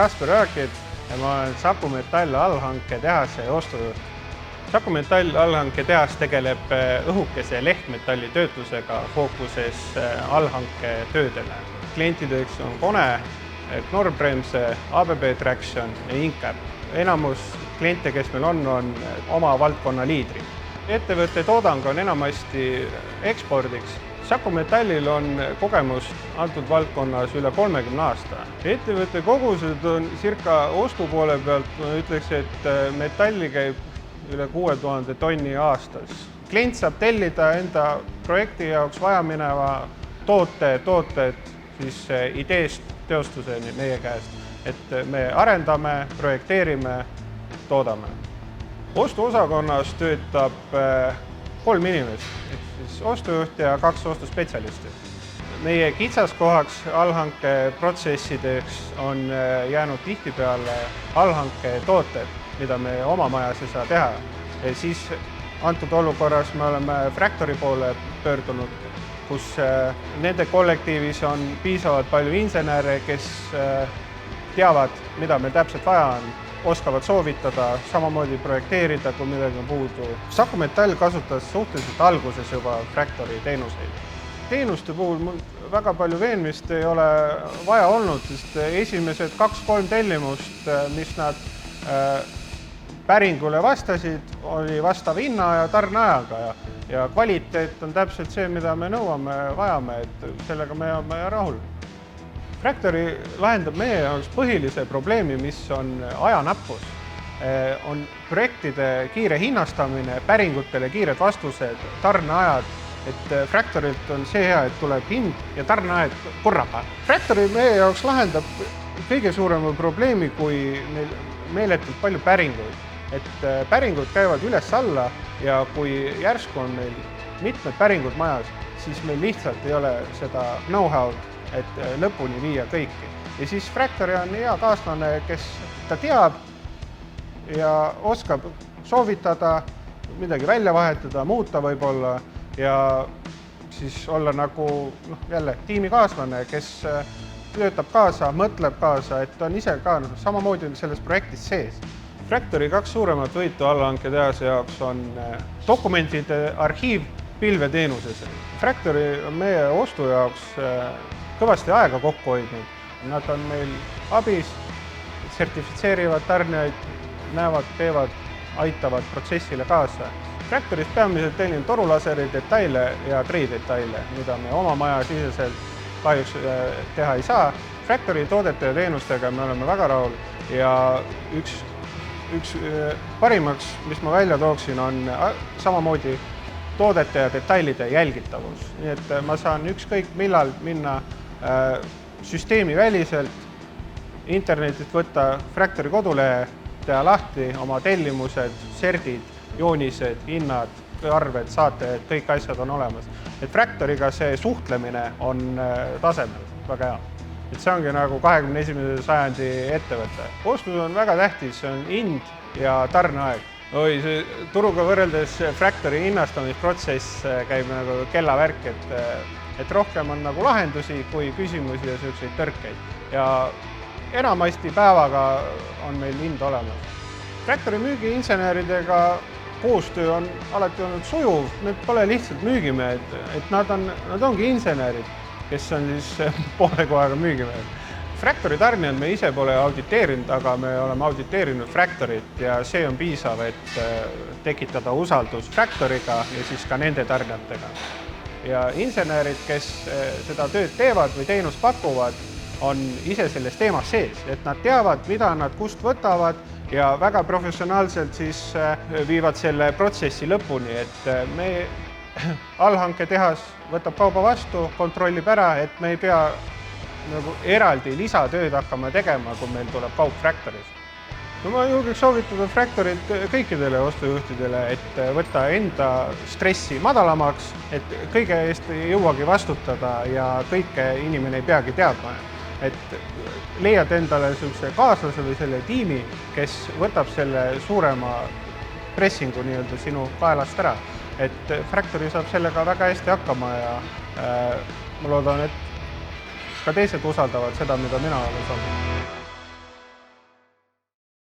Jasper Örkit ja ma olen Saku Metall allhanketehase ostujuht. Saku Metall allhanketehas tegeleb õhukese lehtmetalli töötlusega fookuses allhanketöödele. Klientideks on Kone, Knorr-Bremse, ABB Traction ja Incap. Enamus kliente, kes meil on oma valdkonna liidrid. Ettevõtte toodang on enamasti ekspordiks. Saku Metallil on kogemus antud valdkonnas üle 30 aasta. Ettevõtte kogused on circa ostupoole pealt, ma ütleks, et metalli käib üle 6000 tonni aastas. Klient saab tellida enda projekti jaoks vajamineva tooted siis ideest teostuseni meie käest, et me arendame, projekteerime, toodame. Ostuosakonnas töötab 3 inimest, siis ostujuht ja 2 ostuspetsialisti. Meie kitsaskohaks allhanke protsessideks on jäänud tihtipeale allhanke tooted, mida me oma majas ei saa teha. Siis antud olukorras me oleme Fractory poole pöördunud, kus nende kollektiivis on piisavalt palju insenere, kes teavad, mida meil täpselt vaja on, oskavad soovitada, samamoodi projekteerida, kui midagi on puudu. Saku Metall kasutas suhteliselt alguses juba Fractory teenuseid. Teenuste puhul mul väga palju veenmist ei ole vaja olnud, sest esimesed 2-3 tellimust, mis nad päringule vastasid, oli vastav hinna ja tarneajaga ja kvaliteet on täpselt see, mida me nõuame, vajame, et sellega me oleme rahul. Fractory lahendab meie jaoks põhilise probleemi, mis on ajanappus. On projektide kiire hinnastamine, päringutele kiired vastused, tarneajad, et Fractorylt on see hea, et tuleb hind ja tarneajad korraga. Fractory meie jaoks lahendab kõige suurema probleemi, kui meil meeletult palju päringuid. Et päringud käivad üles-alla ja kui järsku on meil mitmed päringud majas, siis meil lihtsalt ei ole seda know-how'd, et lõpuni viia kõiki. Ja siis Fractory on hea kaaslane, kes ta teab ja oskab soovitada, midagi välja vahetada, muuta võib-olla ja siis olla nagu jälle tiimikaaslane, kes töötab kaasa, mõtleb kaasa, et on ise ka samamoodi selles projektis sees. Fractory 2 suuremat võitu allhanketehase jaoks on dokumentide arhiiv pilveteenuses. Fractory on meie ostu jaoks kõvasti aega kokku hoidnud. Nad on meil abis, sertifitseerivad tarnijaid, näevad, teevad, aitavad protsessile kaasa. Fractory's peamiselt tellin torulaseri detaile ja treiddetaile, mida me oma maja siseselt kahjuks teha ei saa. Fractory toodete ja teenustega me oleme väga rahul ja üks parimaks, mis ma välja tooksin, on samamoodi toodete ja detailide jälgitavus. Nii et ma saan ükskõik millal minna süsteemi väliselt, internetist võtta Fractory kodulehe, teha lahti oma tellimused, serdid, joonised, hinnad, arved, saated, kõik asjad on olemas. Et Fractoryga see suhtlemine on tasemel väga hea. Et see ongi nagu 21. sajandi ettevõte. Ostus on väga tähtis, see on hind ja tarneaeg. See turuga võrreldes Fractory hinnastamisprotsess käib nagu kellavärk, et rohkem on nagu lahendusi kui küsimusi ja selliseid tõrkeid. Ja enamasti päevaga on meil hind olemas. Fractory müügiinseneridega koostöö on alati olnud sujuv, need pole lihtsalt müügimehed, et nad ongi insenerid, kes on siis poole kohaga müügimehed. Fractory tarnijad me ise pole auditeerinud, aga me oleme auditeerinud Fractoryt ja see on piisav, et tekitada usaldus Fractoryga ja siis ka nende tarnijatega. Ja insenerid, kes seda tööd teevad või teenust pakuvad, on ise selles teemas sees, et nad teavad, mida nad kust võtavad ja väga professionaalselt siis viivad selle protsessi lõpuni, et me allhanketehas võtab kauba vastu, kontrollib ära, et me ei pea nagu eraldi lisatööd hakkama tegema, kui meil tuleb kaup Fractory's. No ma julgeks soovitada Fractoryt kõikidele ostujuhtidele, et võtta enda stressi madalamaks, et kõige eest ei jõuagi vastutada ja kõike inimene ei peagi teadma. Et leiad endale kaaslase või selle tiimi, kes võtab selle suurema pressingu sinu kaelast ära. Et Fractory saab sellega väga hästi hakkama ja ma loodan, et ka teised usaldavad seda, mida mina olen usaldanud.